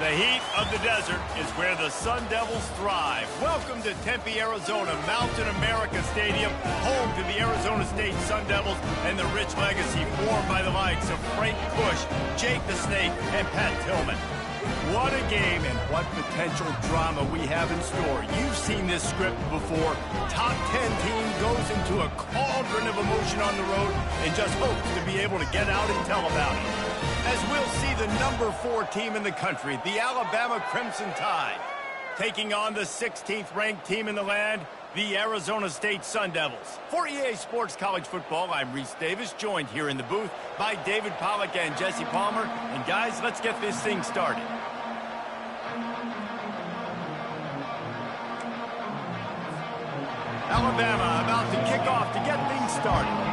The heat of the desert is where the Sun Devils thrive. Welcome to Tempe, Arizona, Mountain America Stadium, home to the Arizona State Sun Devils and the rich legacy formed by the likes of Frank Kush, Jake the Snake, and Pat Tillman. What a game and what potential drama we have in store. You've seen this script before. Top 10 team goes into a cauldron of emotion on the road and just hopes to be able to get out and tell about it. As we'll see the number 4 team in the country, the Alabama Crimson Tide, taking on the 16th ranked team in the land, the Arizona State Sun Devils. For EA Sports College Football, I'm Reese Davis, joined here in the booth by David Pollack and Jesse Palmer. And guys, let's get this thing started. Alabama about to kick off to get things started.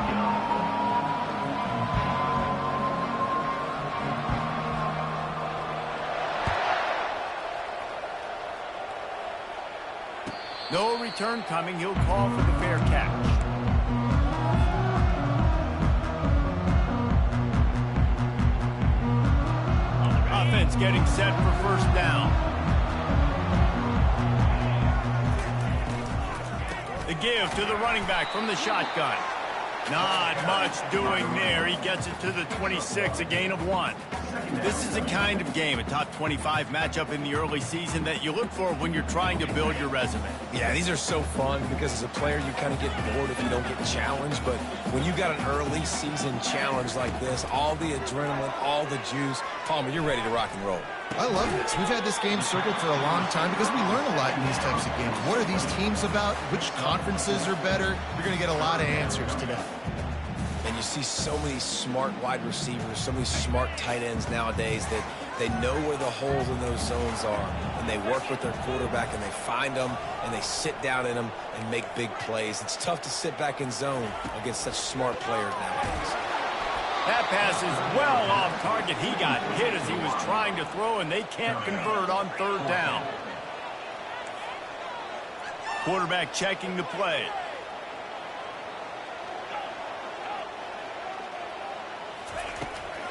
No return coming. He'll call for the fair catch. Offense getting set for first down. The give to the running back from the shotgun. Not much doing there. He gets it to the 26, a gain of 1. This is the kind of game, a top 25 matchup in the early season, that you look for when you're trying to build your resume. Yeah, these are so fun because as a player, you kind of get bored if you don't get challenged. But when you got an early season challenge like this, all the adrenaline, all the juice, Palmer, you're ready to rock and roll. I love this. We've had this game circled for a long time because we learn a lot in these types of games. What are these teams about? Which conferences are better? You're going to get a lot of answers today. And you see so many smart wide receivers, so many smart tight ends nowadays that they know where the holes in those zones are, and they work with their quarterback, and they find them, and they sit down in them and make big plays. It's tough to sit back in zone against such smart players nowadays. That pass is well off target. He got hit as he was trying to throw, and they can't convert on third down. Quarterback checking the play.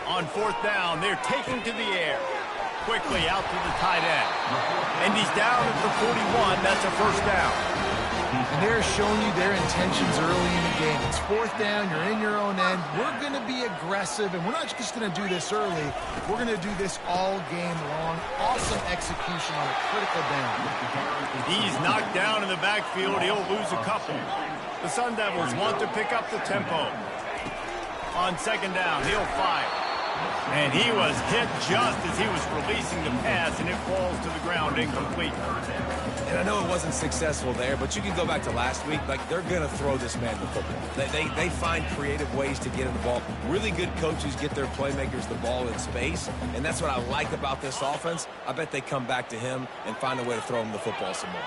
On fourth down, they're taking to the air. Quickly out to the tight end. And he's down at the 41. That's a first down. And they're showing you their intentions early in the game. It's fourth down. You're in your own end. We're going to be aggressive, and we're not just going to do this early. We're going to do this all game long. Awesome execution on a critical down. He's knocked down in the backfield. He'll lose a couple. The Sun Devils want to pick up the tempo. On second down, he'll fire. And he was hit just as he was releasing the pass, and it falls to the ground incomplete. And I know it wasn't successful there, but you can go back to last week. Like, they're going to throw this man the football. They find creative ways to get him the ball. Really good coaches get their playmakers the ball in space, and that's what I like about this offense. I bet they come back to him and find a way to throw him the football some more.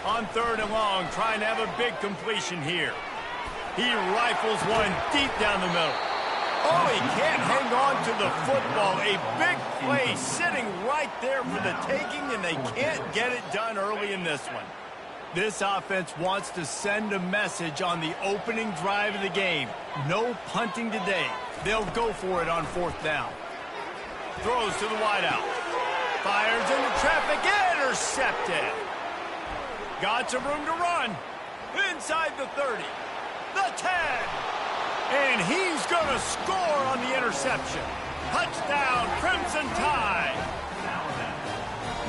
On third and long, trying to have a big completion here. He rifles one deep down the middle. Oh, he can't hang on to the football. A big play sitting right there for the taking, and they can't get it done early in this one. This offense wants to send a message on the opening drive of the game. No punting today. They'll go for it on fourth down. Throws to the wideout. Fires into traffic. Intercepted. Got some room to run. Inside the 30. The 10. And he's going to score on the interception. Touchdown, Crimson Tide.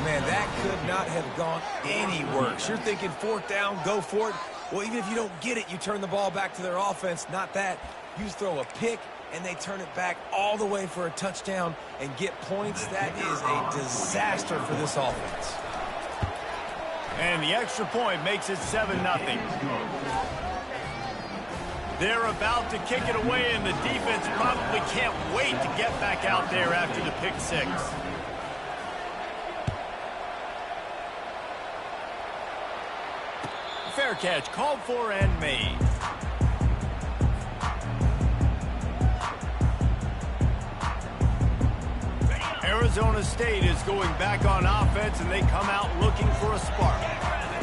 Man, that could not have gone any worse. You're thinking fourth down, go for it. Well, even if you don't get it, you turn the ball back to their offense. Not that. You throw a pick, and they turn it back all the way for a touchdown and get points. That is a disaster for this offense. And the extra point makes it 7-0. They're about to kick it away, and the defense probably can't wait to get back out there after the pick six. Fair catch called for and made. Arizona State is going back on offense, and they come out looking for a spark.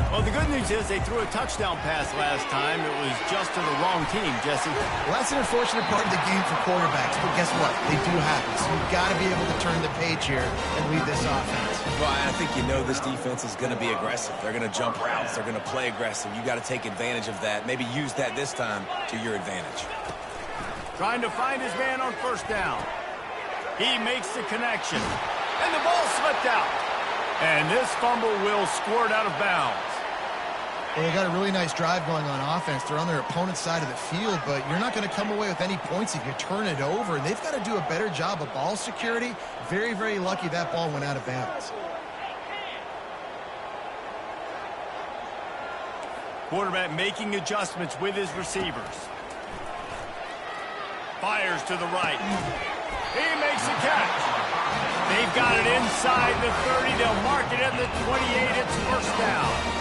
Well, the good news is they threw a touchdown pass last time. It was just to the wrong team, Jesse. Well, that's an unfortunate part of the game for quarterbacks, but guess what? They do happen. So you've got to be able to turn the page here and lead this offense. Well, I think you know this defense is going to be aggressive. They're going to jump routes. They're going to play aggressive. You got to take advantage of that. Maybe use that this time to your advantage. Trying to find his man on first down. He makes the connection. And the ball slipped out. And this fumble will squirt out of bounds. Well, they got a really nice drive going on offense. They're on their opponent's side of the field, but you're not going to come away with any points if you turn it over. And they've got to do a better job of ball security. Very, very lucky that ball went out of bounds. Quarterback making adjustments with his receivers. Fires to the right. He makes a catch. They've got it inside the 30. They'll mark it at the 28. It's first down.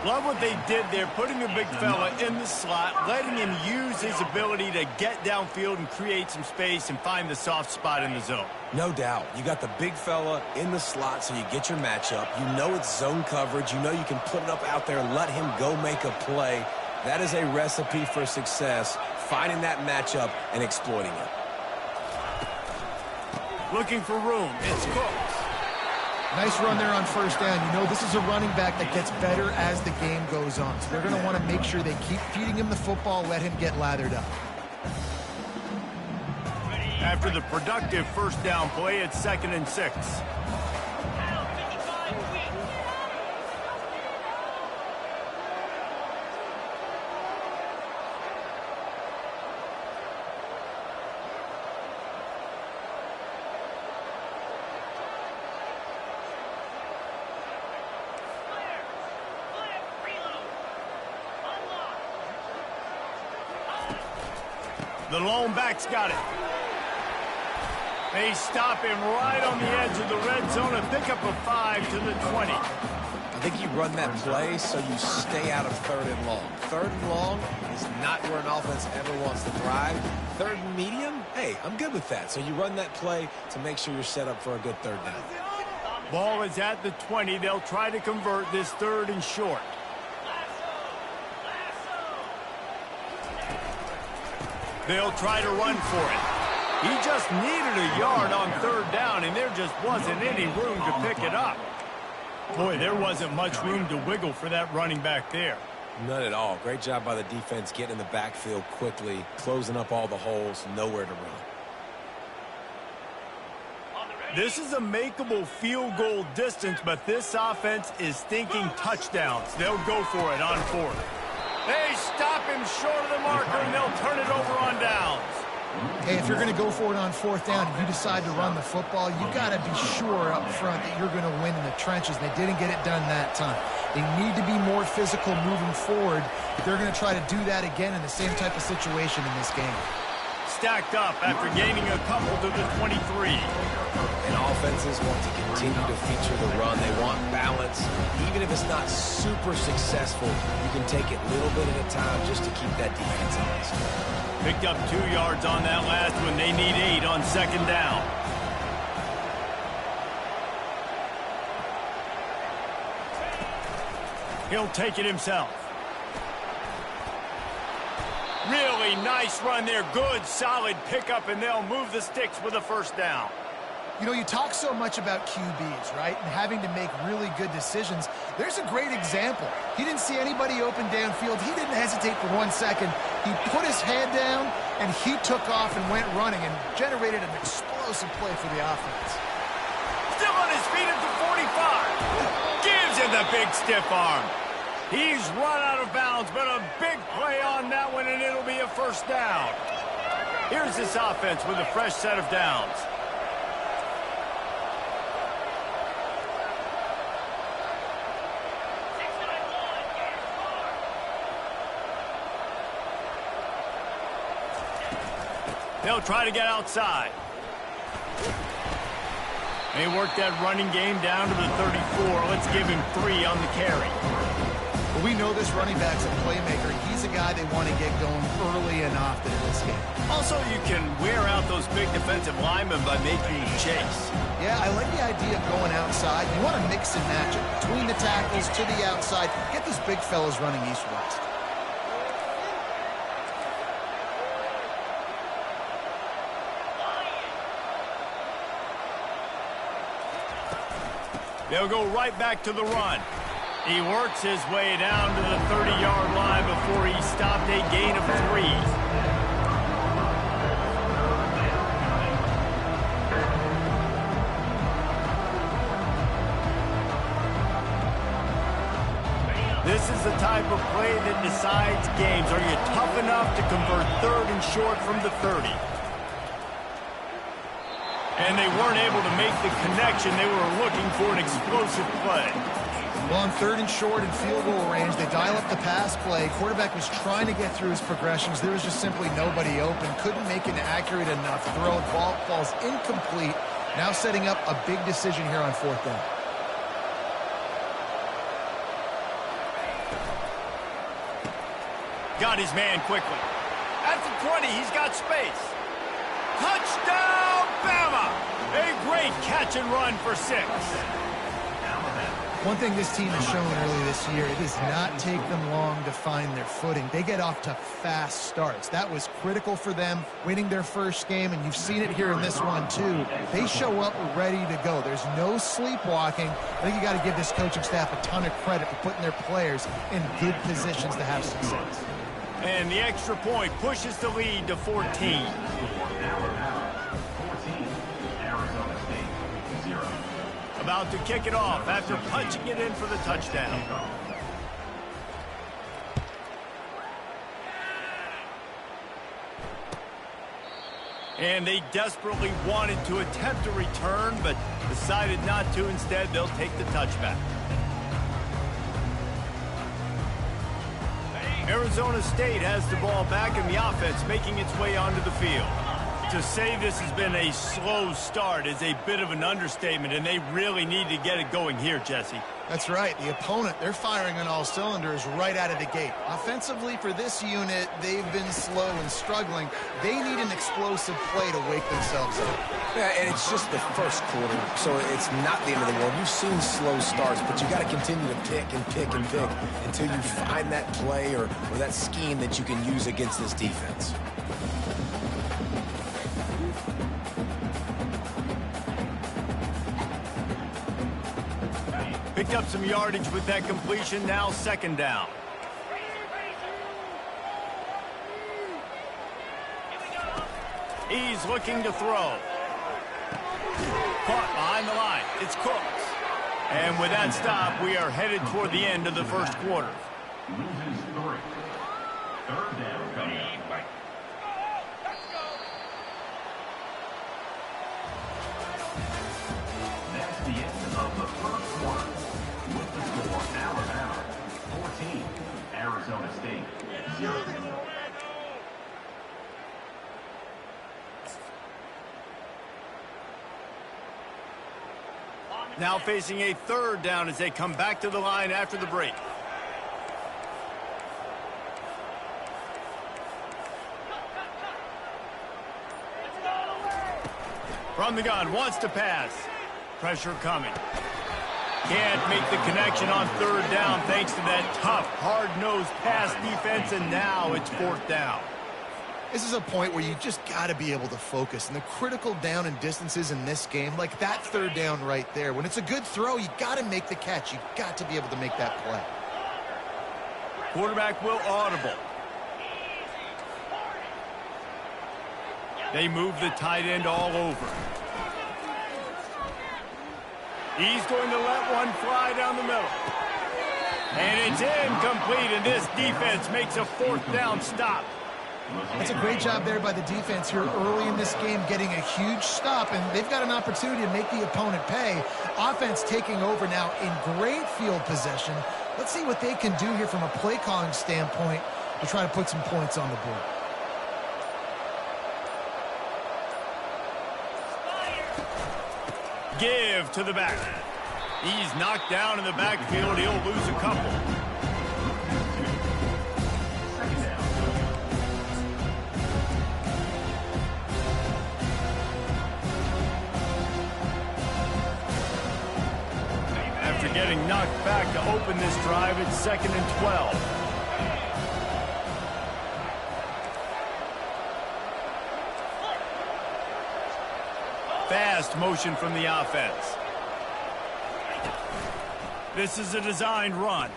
Love what they did there, putting a big fella in the slot, letting him use his ability to get downfield and create some space and find the soft spot in the zone. No doubt. You got the big fella in the slot so you get your matchup. You know it's zone coverage. You know you can put it up out there and let him go make a play. That is a recipe for success, finding that matchup and exploiting it. Looking for room. It's Cooks. Nice run there on first down. You know this is a running back that gets better as the game goes on. So they're going to want to make sure they keep feeding him the football, let him get lathered up. After the productive first down play, it's 2nd and 6. The lone back's got it. They stop him right on the edge of the red zone and pick up a 5 to the 20. I think you run that play so you stay out of 3rd and long. 3rd and long is not where an offense ever wants to thrive. 3rd and medium, hey, I'm good with that. So you run that play to make sure you're set up for a good 3rd down. Ball is at the 20. They'll try to convert this 3rd and short. They'll try to run for it. He just needed a yard on 3rd down, and there just wasn't any room to pick it up. Boy, there wasn't much room to wiggle for that running back there. None at all. Great job by the defense getting in the backfield quickly, closing up all the holes, nowhere to run. This is a makeable field goal distance, but this offense is thinking touchdowns. They'll go for it on 4th. They stop him short of the marker, and they'll turn it over on downs. Hey, if you're going to go for it on 4th down and you decide to run the football, you got to be sure up front that you're going to win in the trenches. They didn't get it done that time. They need to be more physical moving forward. They're going to try to do that again in the same type of situation in this game. Stacked up after gaining a couple to the 23. And offenses want to continue to feature the run. They want balance. Even if it's not super successful, you can take it little bit at a time just to keep that defense honest. Picked up 2 yards on that last one. They need 8 on 2nd down. He'll take it himself. Really nice run there. Good, solid pickup, and they'll move the sticks with a first down. You know, you talk so much about QBs, right, and having to make really good decisions. There's a great example. He didn't see anybody open downfield. He didn't hesitate for 1 second. He put his head down, and he took off and went running and generated an explosive play for the offense. Still on his feet at the 45. Gives him the big stiff arm. He's run out of bounds, but a big play on that one, and it'll be a first down. Here's this offense with a fresh set of downs. They'll try to get outside. They work that running game down to the 34. Let's give him 3 on the carry. Well, we know this running back's a playmaker. He's a guy they want to get going early and often in this game. Also, you can wear out those big defensive linemen by making them chase. Yeah, I like the idea of going outside. You want to mix and match it. Between the tackles to the outside, get these big fellas running east-west. They'll go right back to the run. He works his way down to the 30-yard line before he stopped a gain of 3. This is the type of play that decides games. Are you tough enough to convert 3rd and short from the 30? And they weren't able to make the connection. They were looking for an explosive play. Well, on 3rd and short and field goal range, they dial up the pass play. Quarterback was trying to get through his progressions. There was just simply nobody open. Couldn't make an accurate enough throw. Ball falls incomplete. Now setting up a big decision here on 4th down. Got his man quickly. At the 20, he's got space. Touchdown, Bama! A great catch and run for 6. One thing this team has shown early this year, it does not take them long to find their footing. They get off to fast starts. That was critical for them, winning their first game, and you've seen it here in this one too. They show up ready to go. There's no sleepwalking. I think you got to give this coaching staff a ton of credit for putting their players in good positions to have success. And the extra point pushes the lead to 14. About to kick it off after punching it in for the touchdown. And they desperately wanted to attempt a return, but decided not to. Instead, they'll take the touchback. Arizona State has the ball back and the offense making its way onto the field. To say this has been a slow start is a bit of an understatement, and they really need to get it going here, Jesse. That's right. The opponent, they're firing on all cylinders right out of the gate. Offensively, for this unit, they've been slow and struggling. They need an explosive play to wake themselves up. Yeah, and it's just the first quarter, so it's not the end of the world. You've seen slow starts, but you got to continue to pick and pick and pick until you find that play or that scheme that you can use against this defense. Picked up some yardage with that completion. Now 2nd down. He's looking to throw. Caught behind the line. It's Cooks. And with that stop, we are headed toward the end of the first quarter. Loses 3. 3rd down coming up. That's the end of the first quarter. With the score, Alabama 14, Arizona State 0. Now facing a 3rd down as they come back to the line after the break. From the gun, wants to pass. Pressure coming. Can't make the connection on 3rd down thanks to that tough, hard-nosed pass defense, and now it's 4th down. This is a point where you just got to be able to focus. And the critical down and distances in this game, like that 3rd down right there, when it's a good throw, you got to make the catch. You got to be able to make that play. Quarterback will audible. They move the tight end all over. He's going to let one fly down the middle. And it's incomplete, and this defense makes a 4th down stop. That's a great job there by the defense here early in this game, getting a huge stop, and they've got an opportunity to make the opponent pay. Offense taking over now in great field possession. Let's see what they can do here from a play calling standpoint to try to put some points on the board. Give to the back. He's knocked down in the backfield. He'll lose a couple. getting knocked back to open this drive at 2nd and 12. Fast motion from the offense. This is a designed run.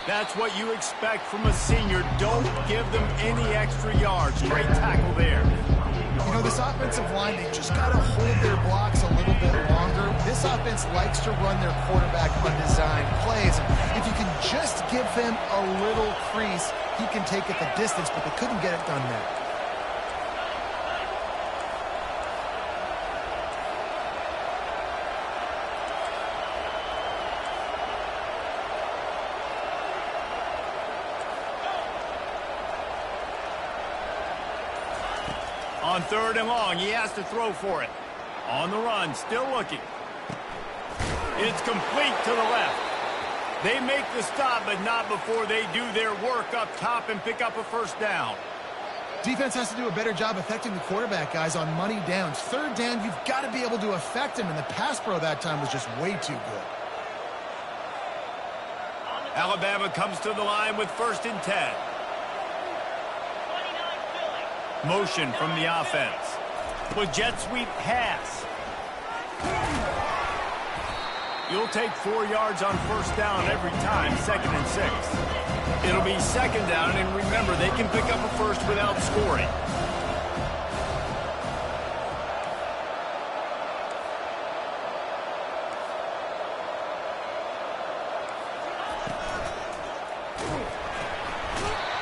That's what you expect from a senior. Don't give them any extra yards. Great tackle there. You know, this offensive line, they just got to hold their blocks a little bit longer. This offense likes to run their quarterback on designed plays. If you can just give him a little crease, he can take it the distance, but they couldn't get it done there. On 3rd and long, he has to throw for it. On the run, still looking. It's complete to the left. They make the stop, but not before they do their work up top and pick up a 1st down. Defense has to do a better job affecting the quarterback, guys, on money downs. 3rd down, you've got to be able to affect him, and the pass pro that time was just way too good. Alabama comes to the line with 1st and 10. Motion from the offense. With jet sweep pass. You'll take 4 yards on 1st down every time, 2nd and 6. It'll be 2nd down, and remember, they can pick up a 1st without scoring.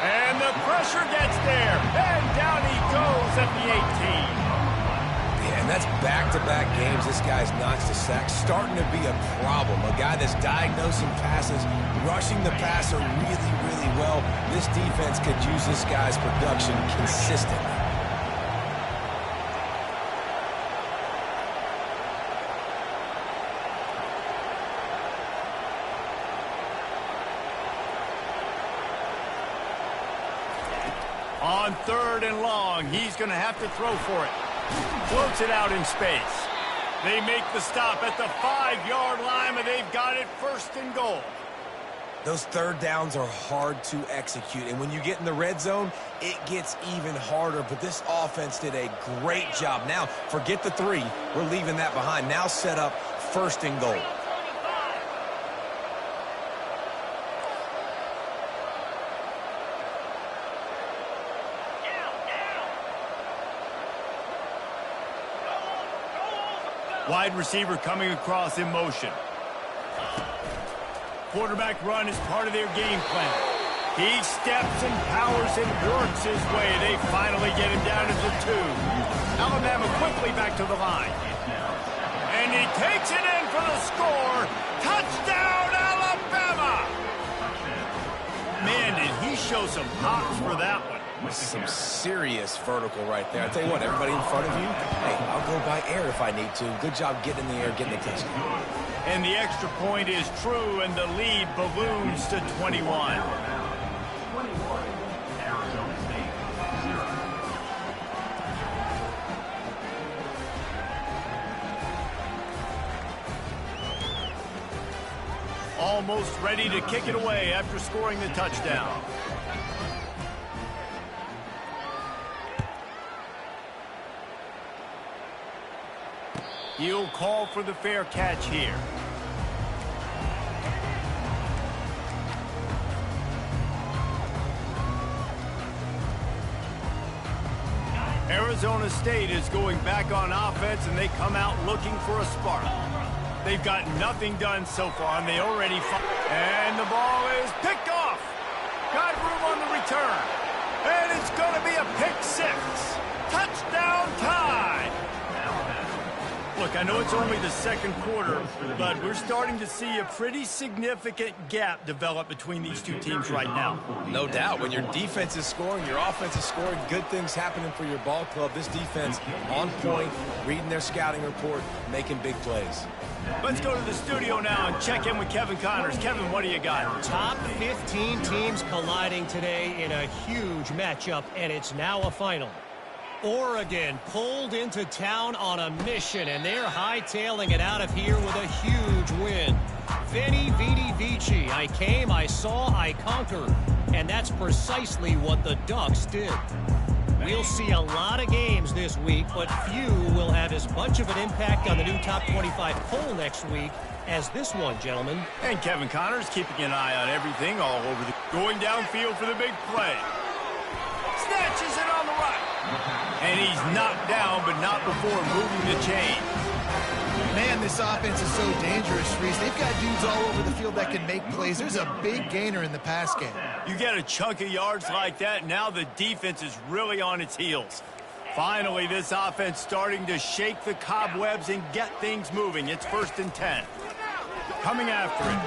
And the pressure gets there, and down he goes at the 18. Yeah, and that's back-to-back games. This guy's notched a sack, starting to be a problem. A guy that's diagnosing passes, rushing the passer really, really well. This defense could use this guy's production consistently. On 3rd and long, he's going to have to throw for it. Floats it out in space. They make the stop at the 5-yard line, and they've got it 1st and goal. Those 3rd downs are hard to execute, and when you get in the red zone, it gets even harder. But this offense did a great job. Now, forget the 3. We're leaving that behind. Now set up 1st and goal. Wide receiver coming across in motion. Quarterback run is part of their game plan. He steps and powers and works his way. They finally get him down to the 2. Alabama quickly back to the line. And he takes it in for the score. Touchdown, Alabama! Man, did he show some hops for that one. Some serious vertical right there. I tell you what, everybody in front of you, hey, I'll go by air if I need to. Good job getting in the air, getting a touchdown. And the extra point is true, and the lead balloons to 21. 21, Arizona State, 0. Almost ready to kick it away after scoring the touchdown. He'll call for the fair catch here. Arizona State is going back on offense, and they come out looking for a spark. They've got nothing done so far, and they already and the ball is picked off. Got room on the return. And it's going to be a pick 6. Touchdown time. Look, I know it's only the 2nd quarter, but we're starting to see a pretty significant gap develop between these two teams right now. No doubt. When your defense is scoring, your offense is scoring, good things happening for your ball club. This defense on point, reading their scouting report, making big plays. Let's go to the studio now and check in with Kevin Connors. Kevin, what do you got? Top 15 teams colliding today in a huge matchup, and it's now a final. Oregon pulled into town on a mission, and they're hightailing it out of here with a huge win. Veni, Vidi, Vici. I came, I saw, I conquered. And that's precisely what the Ducks did. We'll see a lot of games this week, but few will have as much of an impact on the new top 25 poll next week as this one, gentlemen. And Kevin Connors keeping an eye on everything all over the... Going downfield for the big play. Snatches it on the right. And he's knocked down, but not before moving the chain. Man, this offense is so dangerous, Reese. They've got dudes all over the field that can make plays. There's a big gainer in the pass game. You get a chunk of yards like that, now the defense is really on its heels. Finally, this offense starting to shake the cobwebs and get things moving. It's 1st and 10. Coming after it.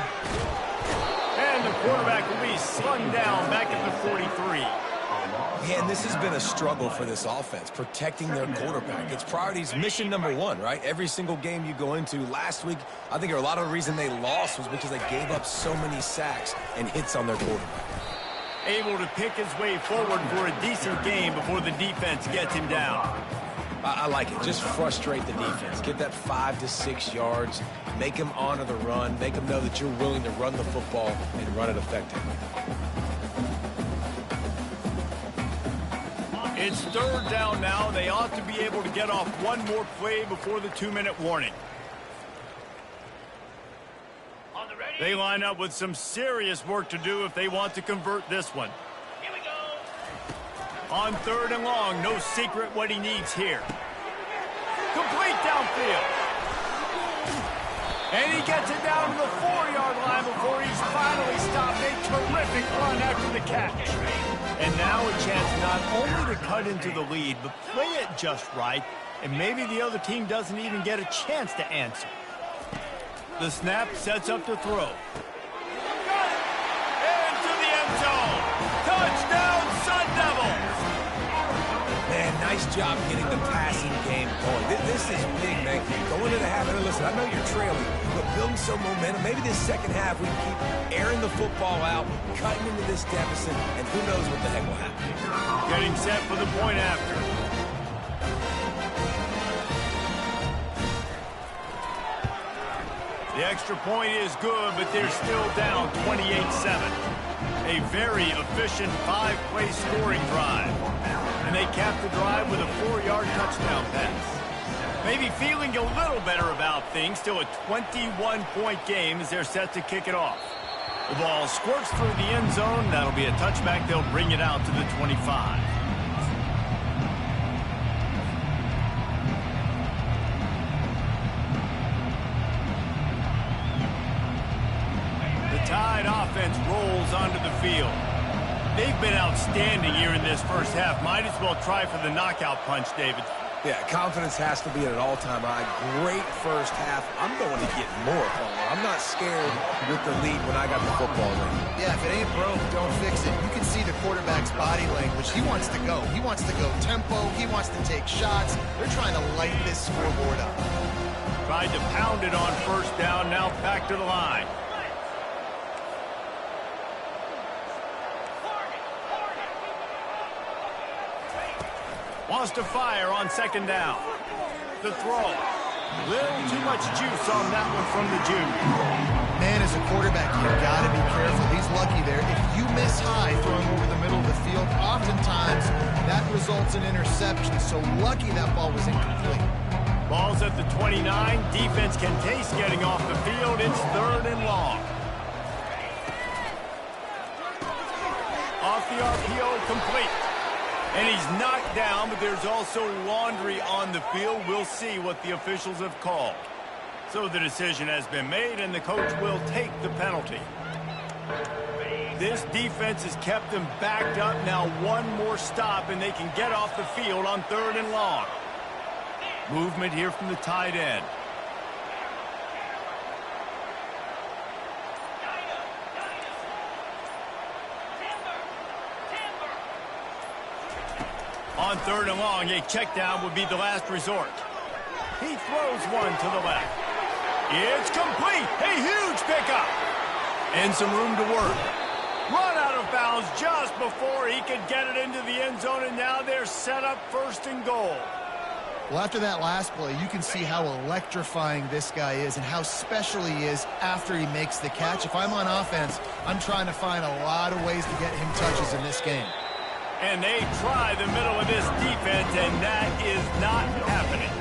And the quarterback will be slung down back at the 43. Man, this has been a struggle for this offense, protecting their quarterback. It's priorities, mission number one, right? Every single game you go into. Last week, I think a lot of the reason they lost was because they gave up so many sacks and hits on their quarterback. Able to pick his way forward for a decent game before the defense gets him down. I like it. Just frustrate the defense. Get that 5 to 6 yards. Make them honor the run. Make them know that you're willing to run the football and run it effectively. It's 3rd down now. They ought to be able to get off one more play before the 2-minute warning. They line up with some serious work to do if they want to convert this one. Here we go. On 3rd and long, no secret what he needs here. Complete downfield. And he gets it down to the 4-yard line before he's finally stopped. A terrific run after the catch. And now a chance not only to cut into the lead, but play it just right, and maybe the other team doesn't even get a chance to answer. The snap sets up to throw. Into the end zone. Touchdown, Sun Devils! Man, nice job getting the passing game going. This is big, man. Going into the half, and listen, I know you're trailing, but building some momentum. Maybe this second half we can keep airing the football out, cutting into this deficit, and who knows what the heck will happen. Getting set for the point after. The extra point is good, but they're still down 28-7. A very efficient 5-play scoring drive. And they cap the drive with a 4-yard touchdown pass. Maybe feeling a little better about things. Still a 21-point game as they're set to kick it off. The ball squirts through the end zone. That'll be a touchback. They'll bring it out to the 25. Tide offense rolls onto the field. They've been outstanding here in this first half. Might as well try for the knockout punch, David. Yeah, confidence has to be at an all-time high. Great first half. I'm going to get more, Palmer. I'm not scared with the lead when I got the football in. Yeah, if it ain't broke, don't fix it. You can see the quarterback's body language. He wants to go. He wants to go tempo. He wants to take shots. They're trying to light this scoreboard up. Tried to pound it on 1st down. Now back to the line. Wants to fire on 2nd down. The throw. Little too much juice on that one from the Jew. Man, as a quarterback, you've got to be careful. He's lucky there. If you miss high throwing over the middle of the field, oftentimes that results in interception. So lucky that ball was incomplete. Ball's at the 29. Defense can taste getting off the field. It's 3rd and long. Off the RPO, complete. And he's knocked down, but there's also laundry on the field. We'll see what the officials have called. So the decision has been made, and the coach will take the penalty. This defense has kept them backed up. Now one more stop, and they can get off the field on 3rd and long. Movement here from the tight end. On 3rd and long, a check down would be the last resort. He throws one to the left. It's complete. A huge pickup. And some room to work. Run out of bounds just before he could get it into the end zone, and now they're set up 1st and goal. Well, after that last play, you can see how electrifying this guy is and how special he is after he makes the catch. If I'm on offense, I'm trying to find a lot of ways to get him touches in this game. And they try the middle of this defense, and that is not happening.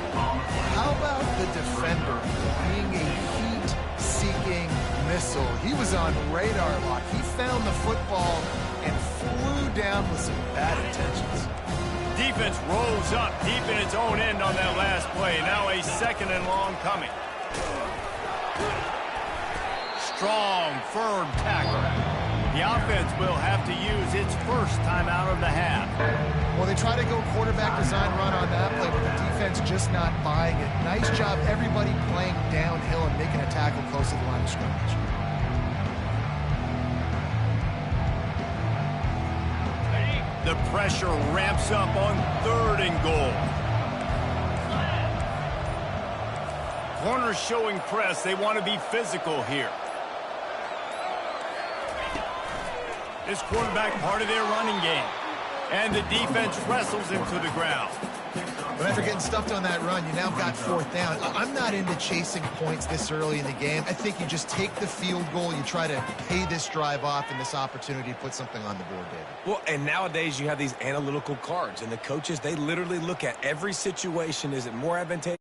How about the defender being a heat-seeking missile? He was on radar lock. He found the football and flew down with some bad intentions. Defense rolls up deep in its own end on that last play. Now a 2nd and long coming. Strong, firm tackle. The offense will have to use its first timeout of the half. Well, they try to go quarterback design run on that play, but the defense just not buying it. Nice job, everybody playing downhill and making a tackle close to the line of scrimmage. The pressure ramps up on 3rd and goal. Corners showing press. They want to be physical here. This quarterback part of their running game. And the defense wrestles him to the ground. But after getting stuffed on that run, you now got 4th down. I'm not into chasing points this early in the game. I think you just take the field goal. You try to pay this drive off and this opportunity to put something on the board, David. Well, and nowadays you have these analytical cards, and the coaches, they literally look at every situation. Is it more advantageous?